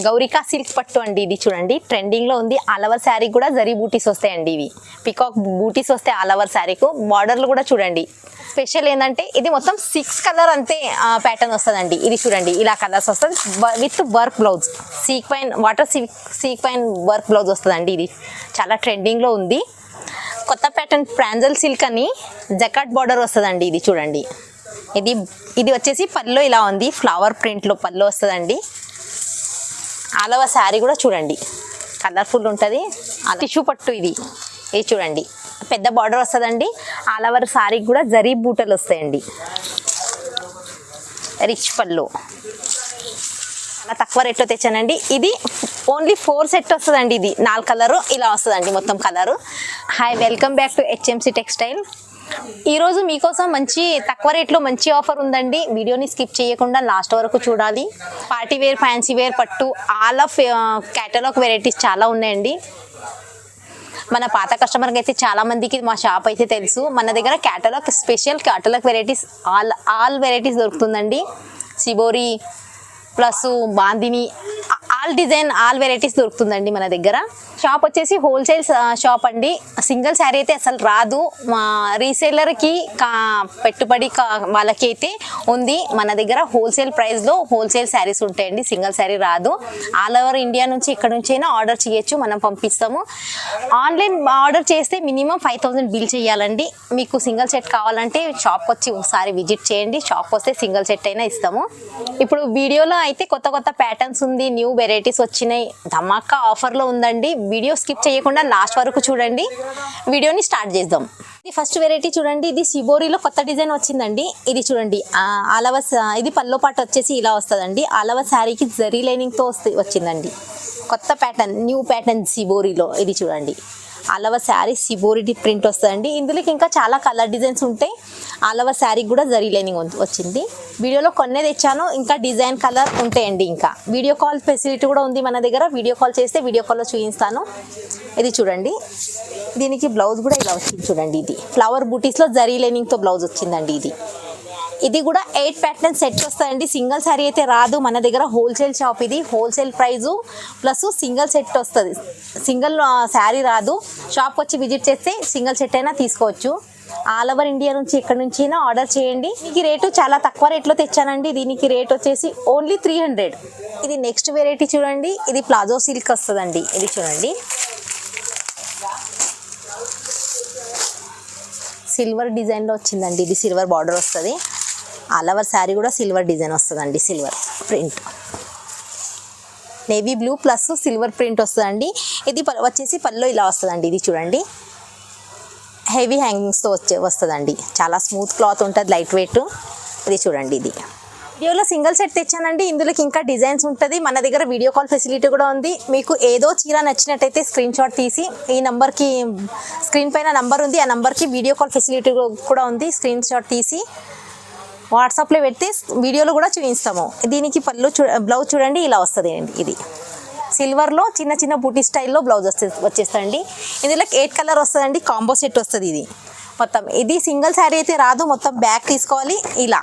గౌరికా silk పట్టు అండి ఇది చూడండి ట్రెండింగ్ లో ఉంది. ఆల్ ఓవర్ శారీ కూడా జరీ బూటీస్ వస్తాయండి. ఇవి పికాక్ బూటీస్ వస్తాయి ఆల్ ఓవర్ శారీకు. బార్డర్లు కూడా చూడండి. స్పెషల్ ఏంటంటే ఇది మొత్తం 6 కలర్ అంతే ప్యాటర్న్ వస్తుందండి. ఇది చూడండి ఇలా కలర్స్ వస్తుంది with work blouse. Sequin water sequin work blouse వస్తుందండి. ఇది చాలా ట్రెండింగ్ లో ఉంది. కొత్త ప్యాటర్న్ ప్రాంజల్ సిల్క్ అని జకాట్ బార్డర్ వస్తుందండి. ఇది చూడండి. ఇది వచ్చేసి పల్లో ఇలా ఉంది. ఫ్లవర్ ప్రింట్లో పల్లో వస్తుందండి. ఆల్ ఓవర్ శారీ కూడా చూడండి కలర్ఫుల్ ఉంటుంది. టిష్యూ పట్టు ఇది చూడండి పెద్ద బార్డర్ వస్తుందండి. ఆల్ ఓవర్ శారీకి కూడా జరీ బూటలు వస్తాయండి. రిచ్ పళ్ళు చాలా తక్కువ రేట్లో తెచ్చానండి. ఇది ఓన్లీ 4 సెట్ వస్తుందండి. ఇది 4 కలరు ఇలా వస్తుందండి మొత్తం colour. Hi, welcome back to HMC textile. ఈరోజు మీకోసం మంచి తక్కువ రేట్లో మంచి ఆఫర్ ఉందండి. వీడియోని స్కిప్ చేయకుండా లాస్ట్ వరకు చూడాలి. పార్టీ వేర్, ఫ్యాన్సీ వేర్, పట్టు ఆల్ ఆఫ్ క్యాటలాగ్ వెరైటీస్ చాలా ఉన్నాయండి. మన పాత కస్టమర్కి అయితే చాలా మందికి మా షాప్ అయితే తెలుసు. మన దగ్గర catalogue special catalogue varieties all varieties దొరుకుతుందండి. Shibori plus bandhani all design all varieties దొరుకుతుందండి మన దగ్గర. షాప్ వచ్చేసి హోల్సేల్ షాప్ అండి. సింగిల్ శారీ అయితే అసలు రాదు. మా రీసేలర్కి పెట్టుబడి వాళ్ళకి అయితే ఉంది. మన దగ్గర హోల్సేల్ ప్రైస్లో హోల్సేల్ శారీస్ ఉంటాయండి. సింగిల్ శారీ రాదు. ఆల్ ఓవర్ ఇండియా నుంచి ఇక్కడ నుంచి అయినా ఆర్డర్ చేయొచ్చు, మనం పంపిస్తాము. ఆన్లైన్ ఆర్డర్ చేస్తే మినిమం 5000 బిల్ చేయాలండి. మీకు సింగిల్ సెట్ కావాలంటే షాప్కి వచ్చి ఒకసారి విజిట్ చేయండి. షాప్కి వస్తే సింగిల్ సెట్ అయినా ఇస్తాము. ఇప్పుడు వీడియోలో అయితే కొత్త కొత్త ప్యాటర్న్స్ ఉంది, న్యూ వెరైటీస్ వచ్చినాయి, ధమాకా ఆఫర్లో ఉందండి. వీడియో స్కిప్ చేయకుండా లాస్ట్ వరకు చూడండి. వీడియోని స్టార్ట్ చేద్దాం. ఇది ఫస్ట్ వెరైటీ చూడండి. ఇది సిబోరిలో కొత్త డిజైన్ వచ్చిందండి. ఇది చూడండి ఆల్ ఓవర్ ఇది పల్లో పాటు వచ్చేసి ఇలా వస్తుందండి. ఆల్ ఓవర్ శారీకి జరీ లైనింగ్తో వచ్చిందండి. కొత్త ప్యాటర్న్, న్యూ ప్యాటర్న్ సిబోరిలో. ఇది చూడండి all over sari shibori print వస్తుందండి. ఇందులోకి ఇంకా చాలా కలర్ డిజైన్స్ ఉంటాయి. ఆల్ ఓవర్ శారీకి కూడా జరీ లైనింగ్ వచ్చింది. వీడియోలో కొన్నే తెచ్చాను, ఇంకా డిజైన్ కలర్ ఉంటాయండి. ఇంకా వీడియో కాల్ ఫెసిలిటీ కూడా ఉంది మన దగ్గర. వీడియో కాల్ చేస్తే వీడియో కాల్లో చూపిస్తాను. ఇది చూడండి. దీనికి బ్లౌజ్ కూడా ఇలా వచ్చింది చూడండి. ఇది ఫ్లవర్ బూటీస్లో జరీ లైనింగ్తో బ్లౌజ్ వచ్చిందండి. ఇది కూడా 8 ప్యాటర్న్ సెట్ వస్తాయండి. సింగిల్ శారీ అయితే రాదు. మన దగ్గర హోల్సేల్ షాప్. ఇది wholesale price plus single set వస్తుంది. సింగిల్ శారీ రాదు. షాప్కి వచ్చి విజిట్ చేస్తే సింగిల్ సెట్ అయినా తీసుకోవచ్చు. ఆల్ ఓవర్ ఇండియా నుంచి ఇక్కడ నుంచి అయినా ఆర్డర్ చేయండి. దీనికి రేటు చాలా తక్కువ రేట్లో తెచ్చానండి. దీనికి రేట్ వచ్చేసి ఓన్లీ 300. ఇది నెక్స్ట్ వెరైటీ చూడండి. ఇది ప్లాజో సిల్క్ వస్తుందండి. ఇది చూడండి సిల్వర్ డిజైన్లో వచ్చిందండి. ఇది సిల్వర్ బార్డర్ వస్తుంది. ఆల్ ఓవర్ శారీ కూడా సిల్వర్ డిజైన్ వస్తుందండి. Silver print, navy blue plus silver print వస్తుందండి. ఇది వచ్చేసి పల్లో ఇలా వస్తుందండి. ఇది చూడండి హెవీ హ్యాంగింగ్స్తో వస్తుందండి. చాలా స్మూత్ క్లాత్ ఉంటుంది, లైట్ వెయిట్. ఇది చూడండి. ఇది వీడియోలో సింగిల్ సెట్ తెచ్చానండి. ఇందులోకి ఇంకా డిజైన్స్ ఉంటుంది. మన దగ్గర వీడియో కాల్ ఫెసిలిటీ కూడా ఉంది. మీకు ఏదో చీర నచ్చినట్టయితే స్క్రీన్ షాట్ తీసి ఈ నెంబర్కి, స్క్రీన్ పైన నంబర్ ఉంది, ఆ నెంబర్కి వీడియో కాల్ ఫెసిలిటీ కూడా ఉంది. స్క్రీన్ షాట్ తీసి వాట్సాప్లో పెడితే వీడియోలో కూడా చూపిస్తాము. దీనికి పళ్ళు బ్లౌజ్ చూడండి ఇలా వస్తుంది అండి. ఇది సిల్వర్లో చిన్న చిన్న బూటీ స్టైల్లో బ్లౌజ్ వచ్చేస్తుంది. ఇందులో 8 కలర్ వస్తుందండి. కాంబో సెట్ వస్తుంది. ఇది మొత్తం ఇది సింగిల్ శారీ అయితే రాదు. మొత్తం బ్యాక్ తీసుకోవాలి. ఇలా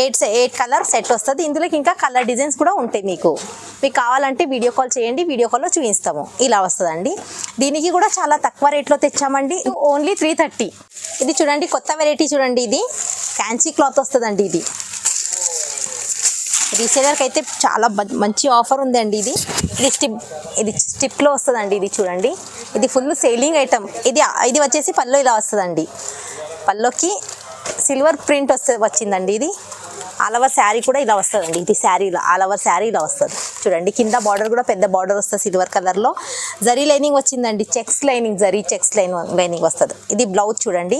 8 కలర్ సెట్ వస్తుంది. ఇందులోకి ఇంకా కలర్ డిజైన్స్ కూడా ఉంటాయి. మీకు కావాలంటే వీడియో కాల్ చేయండి, వీడియో కాల్లో చూపిస్తాము. ఇలా వస్తుందండి. దీనికి కూడా చాలా తక్కువ రేట్లో తెచ్చామండి. ఓన్లీ 330. ఇది చూడండి కొత్త వెరైటీ చూడండి. ఇది ఫ్యాన్సీ క్లాత్ వస్తుందండి. ఇది రీసేలర్కి అయితే చాలా మంచి ఆఫర్ ఉందండి. ఇది స్టిప్లో వస్తుందండి. ఇది చూడండి. ఇది ఫుల్ సేలింగ్ ఐటమ్. ఇది వచ్చేసి పల్లో ఇలా వస్తుందండి. పల్లోకి సిల్వర్ ప్రింట్ వచ్చిందండి. ఇది ఆల్ ఓవర్ శారీ కూడా ఇలా వస్తుందండి. ఇది శారీలో ఆల్ ఓవర్ శారీ ఇలా వస్తుంది చూడండి. కింద బార్డర్ కూడా పెద్ద బార్డర్ వస్తుంది సిల్వర్ కలర్లో. జరీ లైనింగ్ వచ్చిందండి. చెక్స్ లైనింగ్, చెక్స్ లైనింగ్ వస్తుంది. ఇది బ్లౌజ్ చూడండి.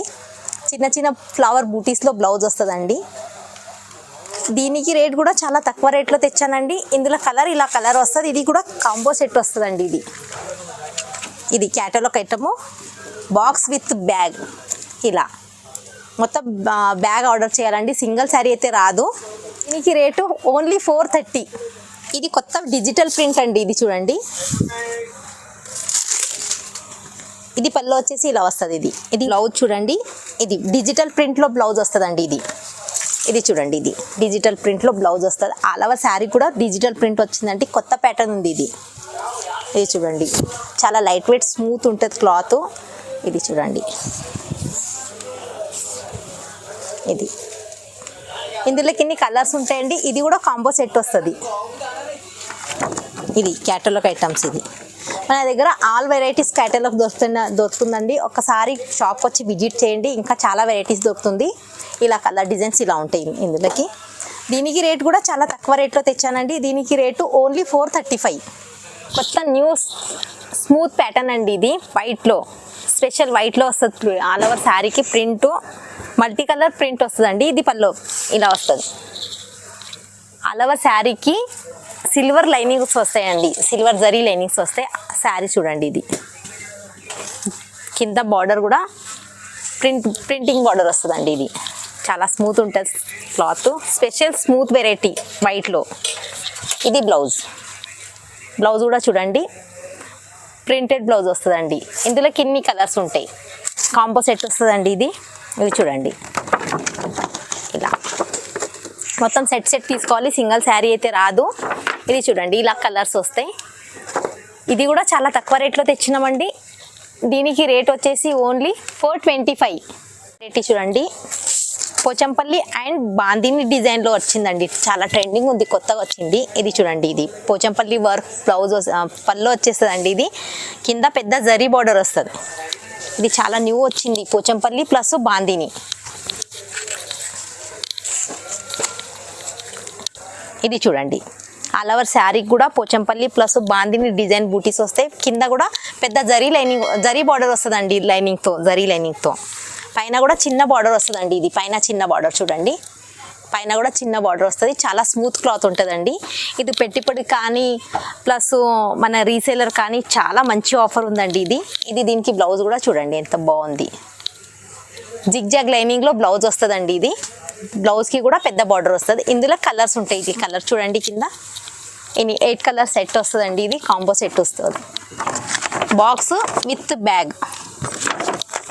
చిన్న చిన్న ఫ్లవర్ బూటీస్లో బ్లౌజ్ వస్తుందండి. దీనికి రేట్ కూడా చాలా తక్కువ రేట్లో తెచ్చానండి. ఇందులో కలర్ ఇలా కలర్ వస్తుంది. ఇది కూడా కాంబో సెట్ వస్తుందండి. ఇది catalogue item, box with bag. ఇలా మొత్తం బ్యాగ్ ఆర్డర్ చేయాలండి. సింగిల్ శారీ అయితే రాదు. దీనికి రేటు ఓన్లీ 430. ఇది కొత్త డిజిటల్ ప్రింట్ అండి. ఇది చూడండి. ఇది పళ్ళు వచ్చేసి ఇలా వస్తుంది. ఇది బ్లౌజ్ చూడండి. ఇది డిజిటల్ ప్రింట్లో బ్లౌజ్ వస్తుందండి. ఇది ఇది చూడండి, ఇది డిజిటల్ ప్రింట్లో బ్లౌజ్ వస్తుంది. ఆల్ ఓవర్ శారీ కూడా డిజిటల్ ప్రింట్ వచ్చిందంటే కొత్త ప్యాటర్న్ ఉంది ఇది. ఇది చూడండి, చాలా లైట్ వెయిట్ స్మూత్ ఉంటుంది క్లాత్. ఇది చూడండి, ఇది ఇందులోకి ఇన్ని కలర్స్ ఉంటాయండి. ఇది కూడా కాంబో సెట్ వస్తుంది. ఇది క్యాటలాగ్ ఐటమ్స్. ఇది మన దగ్గర ఆల్ వెరైటీస్ క్యాటలాగ్ దొరుకుతుందండి. ఒకసారి షాప్కి వచ్చి విజిట్ చేయండి, ఇంకా చాలా వెరైటీస్ దొరుకుతుంది. ఇలా కలర్ డిజైన్స్ ఇలా ఉంటాయి ఇందులోకి. దీనికి రేట్ కూడా చాలా తక్కువ రేట్లో తెచ్చానండి. దీనికి రేటు ఓన్లీ 435. కొత్త న్యూ స్మూత్ ప్యాటర్న్ అండి. ఇది వైట్లో, స్పెషల్ వైట్లో వస్తుంది. ఆల్ ఓవర్ శారీకి ప్రింట్ మల్టీ కలర్ ప్రింట్ వస్తుందండి. ఇది పల్లో ఇలా వస్తుంది. ఆల్ ఓవర్ శారీకి సిల్వర్ లైనింగ్స్ వస్తాయండి, సిల్వర్ జరీ లైనింగ్స్ వస్తాయి. శారీ చూడండి, ఇది కింద బార్డర్ కూడా ప్రింటింగ్ బార్డర్ వస్తుందండి. ఇది చాలా స్మూత్ ఉంటుంది క్లాత్, స్పెషల్ స్మూత్ వెరైటీ వైట్లో. ఇది బ్లౌజ్ కూడా చూడండి, ప్రింటెడ్ బ్లౌజ్ వస్తుందండి. ఇందులో కిన్ని కలర్స్ ఉంటాయి, కాంబో సెట్ వస్తుందండి. ఇది చూడండి, ఇలా మొత్తం సెట్ తీసుకోవాలి, సింగిల్ శారీ అయితే రాదు. ఇది చూడండి, ఇలా కలర్స్ వస్తాయి. ఇది కూడా చాలా తక్కువ రేట్లో తెచ్చినామండి. దీనికి రేట్ వచ్చేసి ఓన్లీ 425. రేట్ చూడండి, పోచంపల్లి అండ్ బాందిని డిజైన్లో వచ్చిందండి. చాలా ట్రెండింగ్ ఉంది, కొత్తగా వచ్చింది. ఇది చూడండి, ఇది పోచంపల్లి వర్క్ బ్లౌజ్ పళ్ళు వచ్చేస్తుందండి. ఇది కింద పెద్ద జరీ బార్డర్ వస్తుంది. ఇది చాలా న్యూ వచ్చింది, పోచంపల్లి ప్లస్ బాందిని. ఇది చూడండి, ఆల్ ఓవర్ శారీకి కూడా పోచంపల్లి ప్లస్ బాందిని డిజైన్ బూటీస్ వస్తాయి. కింద కూడా పెద్ద జరీ బార్డర్ వస్తుందండి, జరీ లైనింగ్తో. పైన కూడా చిన్న బార్డర్ వస్తుందండి. ఇది పైన చిన్న బార్డర్ చూడండి, పైన కూడా చిన్న బార్డర్ వస్తుంది. చాలా స్మూత్ క్లాత్ ఉంటుందండి. ఇది పెట్టుబడి కానీ ప్లస్ మన రీసేలర్ కానీ చాలా మంచి ఆఫర్ ఉందండి. ఇది దీనికి బ్లౌజ్ కూడా చూడండి ఎంత బాగుంది. జిగ్జాగ్ లైనింగ్లో బ్లౌజ్ వస్తుందండి. ఇది బ్లౌజ్కి కూడా పెద్ద బార్డర్ వస్తుంది. ఇందులో కలర్స్ ఉంటాయి. ఇది కలర్ చూడండి, కింద 8 కలర్ సెట్ వస్తుందండి. ఇది కాంబో సెట్ వస్తుంది, బాక్స్ విత్ బ్యాగ్.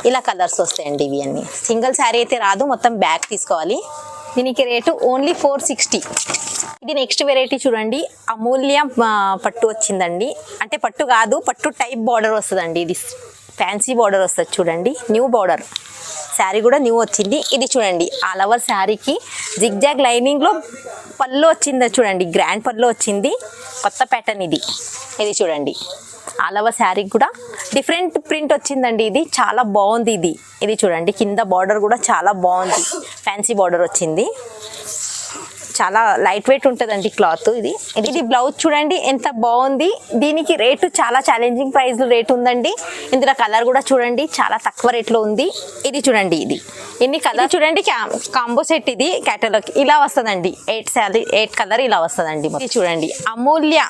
ఇలా కలర్స్ వస్తాయండి. ఇవి అన్నీ సింగిల్ శారీ అయితే రాదు, మొత్తం బ్యాగ్ తీసుకోవాలి. దీనికి రేటు ఓన్లీ 460. ఇది నెక్స్ట్ వెరైటీ చూడండి, అమూల్య పట్టు వచ్చిందండి. అంటే పట్టు కాదు, పట్టు టైప్ బార్డర్ వస్తుందండి. ఇది ఫ్యాన్సీ బార్డర్ వస్తుంది చూడండి, న్యూ బార్డర్. శారీ కూడా న్యూ వచ్చింది. ఇది చూడండి, ఆల్ ఓవర్ శారీకి జిగ్జాగ్ లైనింగ్లో పళ్ళు వచ్చింది చూడండి, గ్రాండ్ పళ్ళు వచ్చింది. కొత్త ప్యాటర్న్ ఇది చూడండి, ఆల్ ఓవర్ శారీకి కూడా డిఫరెంట్ ప్రింట్ వచ్చిందండి. ఇది చాలా బాగుంది. ఇది చూడండి, కింద బార్డర్ కూడా చాలా బాగుంది, ఫ్యాన్సీ బార్డర్ వచ్చింది. చాలా లైట్ వెయిట్ ఉంటుందండి క్లాత్. ఇది బ్లౌజ్ చూడండి ఎంత బాగుంది. దీనికి రేటు చాలా ఛాలెంజింగ్ ప్రైస్ రేట్ ఉందండి. ఇందులో కలర్ కూడా చూడండి చాలా తక్కువ రేట్లో ఉంది. ఇది చూడండి, ఎన్ని కలర్ చూడండి, కాంబో సెట్. ఇది క్యాటలాగ్ ఇలా వస్తుందండి, 8 కలర్ ఇలా వస్తుందండి. ఇది చూడండి, అమూల్య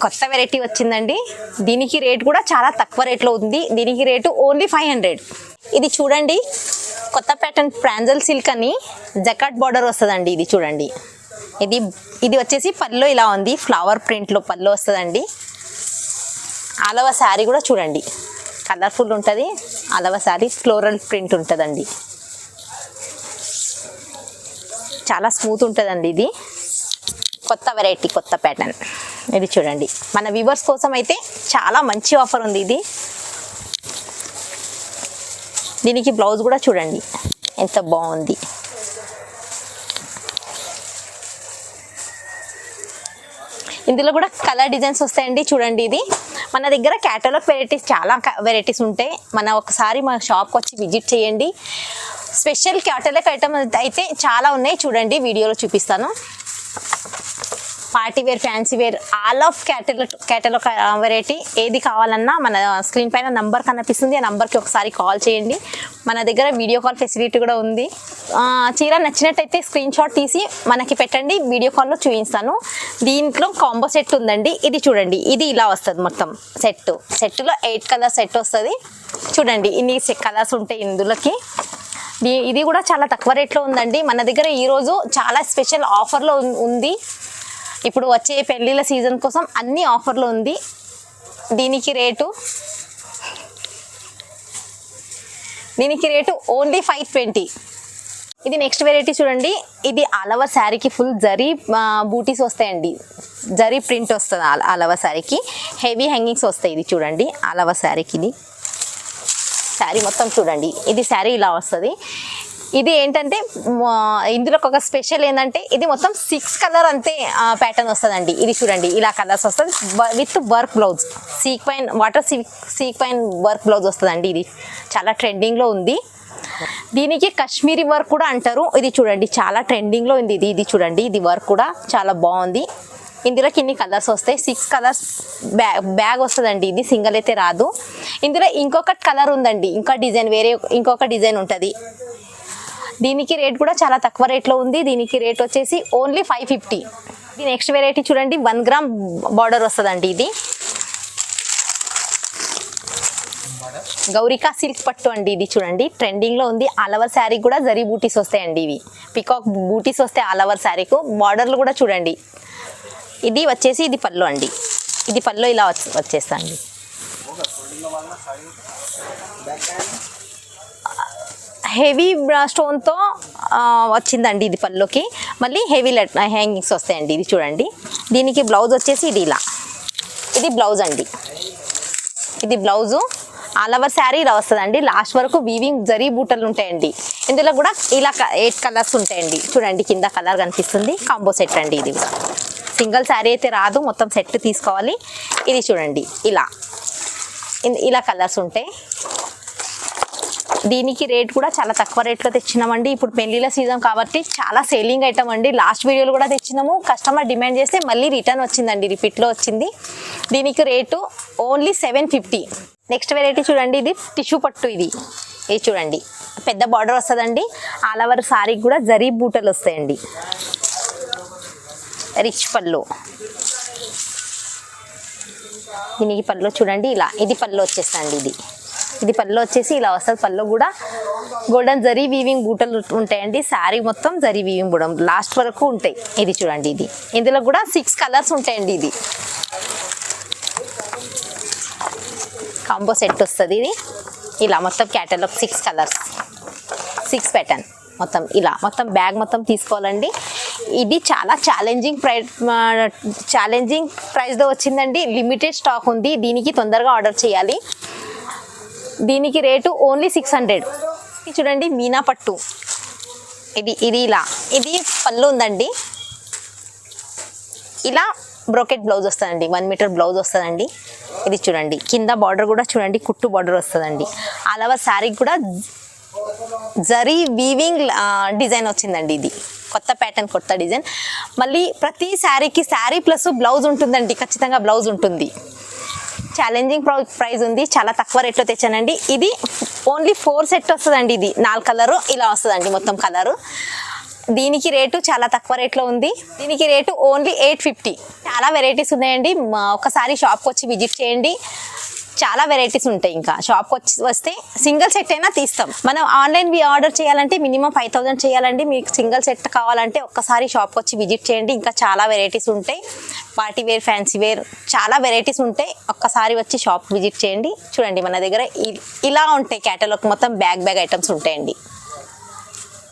కొత్త వెరైటీ వచ్చిందండి. దీనికి రేట్ కూడా చాలా తక్కువ రేట్లో ఉంది. దీనికి రేటు ఓన్లీ 500. ఇది చూడండి, కొత్త ప్యాటర్న్ ప్రాంజల్ సిల్క్ అని జకాట్ బార్డర్ వస్తుందండి. ఇది చూడండి, ఇది వచ్చేసి పళ్ళు ఇలా ఉంది, ఫ్లవర్ ప్రింట్లో పళ్ళు వస్తుందండి. ఆల్ ఓవర్ శారీ కూడా చూడండి కలర్ఫుల్ ఉంటుంది. All over sari floral print ఉంటుందండి, చాలా స్మూత్ ఉంటుందండి. ఇది కొత్త వెరైటీ, కొత్త ప్యాటర్న్. ఇది చూడండి, మన వ్యూవర్స్ కోసం అయితే చాలా మంచి ఆఫర్ ఉంది. దీనికి బ్లౌజ్ కూడా చూడండి ఎంత బాగుంది. ఇందులో కూడా కలర్ డిజైన్స్ వస్తాయండి. చూడండి, ఇది మన దగ్గర క్యాటలాగ్ వెరైటీస్ చాలా వెరైటీస్ ఉంటాయి. ఒకసారి మన షాప్కి వచ్చి విజిట్ చేయండి. స్పెషల్ క్యాటలాగ్ ఐటమ్ అయితే చాలా ఉన్నాయి, చూడండి వీడియోలో చూపిస్తాను. Party wear, fancy wear, all of catalogue variety ఏది కావాలన్నా మన స్క్రీన్ పైన నంబర్ కనిపిస్తుంది. ఆ నంబర్కి ఒకసారి కాల్ చేయండి. మన దగ్గర వీడియో కాల్ ఫెసిలిటీ కూడా ఉంది. చీర నచ్చినట్టయితే స్క్రీన్ షాట్ తీసి మనకి పెట్టండి, వీడియో కాల్లో చూపిస్తాను. దీంట్లో కాంబో సెట్ ఉందండి. ఇది చూడండి, ఇది ఇలా వస్తుంది మొత్తం సెట్లో 8 కలర్ సెట్ వస్తుంది. చూడండి, ఇన్ని కలర్స్ ఉంటాయి ఇందులోకి. ఇది కూడా చాలా తక్కువ రేట్లో ఉందండి. మన దగ్గర ఈరోజు చాలా స్పెషల్ ఆఫర్లో ఉంది. ఇప్పుడు వచ్చే పెళ్ళిళ్ళ సీజన్ కోసం అన్ని ఆఫర్లో ఉంది. దీనికి రేటు ఓన్లీ 520. ఇది నెక్స్ట్ వెరైటీ చూడండి. ఇది ఆల్ ఓవర్ శారీకి ఫుల్ జరీ బూటీస్ వస్తాయండి. జరీ ప్రింట్ వస్తుంది ఆల్ ఓవర్ శారీకి. హెవీ హ్యాంగింగ్స్ వస్తాయి. ఇది చూడండి ఆల్ ఓవర్ శారీకి. ఇది శారీ మొత్తం చూడండి. ఇది శారీ ఇలా వస్తుంది. ఇది ఏంటంటే ఇందులో ఒక స్పెషల్ ఏంటంటే ఇది మొత్తం 6 కలర్ అంతే ప్యాటర్న్ వస్తుందండి. ఇది చూడండి ఇలా కలర్స్ వస్తుంది with work blouse. Sequin water sequin work blouse వస్తుందండి. ఇది చాలా ట్రెండింగ్లో ఉంది. దీనికి కాశ్మీరీ వర్క్ కూడా అంటారు. ఇది చూడండి చాలా ట్రెండింగ్లో ఉంది. ఇది చూడండి ఇది వర్క్ కూడా చాలా బాగుంది. ఇందులోకి ఇన్ని కలర్స్ వస్తాయి. 6 కలర్స్ బ్యాగ్ వస్తుందండి. ఇది సింగిల్ అయితే రాదు. ఇందులో ఇంకొక కలర్ ఉందండి. ఇంకా డిజైన్ వేరే ఇంకొక డిజైన్ ఉంటుంది. దీనికి రేట్ కూడా చాలా తక్కువ రేట్లో ఉంది. దీనికి రేట్ వచ్చేసి ఓన్లీ 550. ఇది నెక్స్ట్ వెరైటీ చూడండి. 1 గ్రామ్ బార్డర్ వస్తుందండి. ఇది గౌరికా సిల్క్ పట్టు అండి. ఇది చూడండి ట్రెండింగ్లో ఉంది. ఆల్ ఓవర్ శారీ కూడా జరీ బూటీస్ వస్తాయండి. ఇవి పికాక్ బూటీస్ వస్తాయి ఆల్ ఓవర్ శారీకు. బార్డర్లు కూడా చూడండి. ఇది వచ్చేసి ఇది పళ్ళు అండి. ఇది పళ్ళు ఇలా వచ్చేస్తండి. హెవీ స్టోన్తో వచ్చిందండి ఇది పళ్ళుకి. మళ్ళీ హెవీ హ్యాంగింగ్స్ వస్తాయండి. ఇది చూడండి. దీనికి బ్లౌజ్ వచ్చేసి ఇది ఇలా. ఇది బ్లౌజ్ అండి. ఇది బ్లౌజు ఆల్ ఓవర్ శారీ ఇలా వస్తుందండి. లాస్ట్ వరకు వీవింగ్ జరీ బూటలు ఉంటాయండి. ఇందులో కూడా ఇలా 8 కలర్స్ ఉంటాయండి. చూడండి కింద కలర్ కనిపిస్తుంది. కాంబో సెట్ అండి. ఇది కూడా సింగిల్ శారీ అయితే రాదు, మొత్తం సెట్ తీసుకోవాలి. ఇది చూడండి ఇలా కలర్స్ ఉంటాయి. దీనికి రేట్ కూడా చాలా తక్కువ రేట్లో తెచ్చినామండి. ఇప్పుడు పెళ్లిళ్ళ సీజన్ కాబట్టి చాలా సేలింగ్ ఐటమ్ అండి. లాస్ట్ వీడియోలో కూడా తెచ్చినాము. కస్టమర్ డిమాండ్ చేస్తే మళ్ళీ రిటర్న్ వచ్చిందండి. రిపీట్లో వచ్చింది. దీనికి రేటు ఓన్లీ 750. నెక్స్ట్ వెరైటీ చూడండి. ఇది టిష్యూ పట్టు. ఇది చూడండి పెద్ద బార్డర్ వస్తుందండి. ఆల్ ఓవర్ సారీకి కూడా జరీ బూటలు వస్తాయండి. రిచ్ పళ్ళు. దీనికి పళ్ళు చూడండి ఇలా. ఇది పళ్ళు వచ్చేస్తండి. ఇది పళ్ళు వచ్చేసి ఇలా వస్తుంది. పళ్ళు కూడా గోల్డెన్ జరీ వీవింగ్ బూటలు ఉంటాయండి. శారీ మొత్తం జరీ వీవింగ్ బూడం లాస్ట్ వరకు ఉంటాయి. ఇది చూడండి. ఇందులో కూడా 6 కలర్స్ ఉంటాయండి. ఇది కాంబో సెట్ వస్తుంది. ఇది ఇలా మొత్తం క్యాటలాగ్ 6 కలర్స్ 6 ప్యాటర్న్ మొత్తం ఇలా మొత్తం బ్యాగ్ మొత్తం తీసుకోవాలండి. ఇది చాలా ఛాలెంజింగ్ ప్రైస్లో వచ్చిందండి. లిమిటెడ్ స్టాక్ ఉంది. దీనికి తొందరగా ఆర్డర్ చేయాలి. దీనికి రేటు ఓన్లీ 600. చూడండి మీనా పట్టు. ఇది ఇలా. ఇది పళ్ళు ఉందండి. ఇలా బ్రోకెట్ బ్లౌజ్ వస్తుందండి. 1 మీటర్ బ్లౌజ్ వస్తుందండి. ఇది చూడండి కింద బార్డర్ కూడా చూడండి కుట్టు బార్డర్ వస్తుందండి. ఆల్ ఓవర్ శారీకి కూడా జరీ వీవింగ్ డిజైన్ వచ్చిందండి. ఇది కొత్త ప్యాటర్న్, కొత్త డిజైన్. మళ్ళీ ప్రతి శారీకి శారీ ప్లస్ బ్లౌజ్ ఉంటుందండి. ఖచ్చితంగా బ్లౌజ్ ఉంటుంది. ఛాలెంజింగ్ ప్రైస్ ఉంది. చాలా తక్కువ రేట్లో తెచ్చానండి. ఇది ఓన్లీ 4 సెట్ వస్తుందండి. ఇది 4 కలరు ఇలా వస్తుందండి మొత్తం కలరు. దీనికి రేటు చాలా తక్కువ రేట్లో ఉంది. దీనికి రేటు ఓన్లీ 850. చాలా వెరైటీస్ ఉన్నాయండి. ఒకసారి షాప్కి వచ్చి విజిట్ చేయండి. చాలా వెరైటీస్ ఉంటాయి. ఇంకా షాప్కి వస్తే సింగిల్ సెట్ అయినా తీస్తాం. మనం ఆన్లైన్ ఆర్డర్ చేయాలంటే మినిమం 5000 చేయాలండి. మీకు సింగిల్ సెట్ కావాలంటే ఒక్కసారి షాప్కి వచ్చి విజిట్ చేయండి. ఇంకా చాలా వెరైటీస్ ఉంటాయి. పార్టీ వేర్, ఫ్యాన్సీ వేర్ చాలా వెరైటీస్ ఉంటాయి. ఒక్కసారి వచ్చి షాప్ విజిట్ చేయండి. చూడండి మన దగ్గర ఇలా ఉంటాయి. క్యాటలాగ్ మొత్తం బ్యాగ్ ఐటమ్స్ ఉంటాయండి.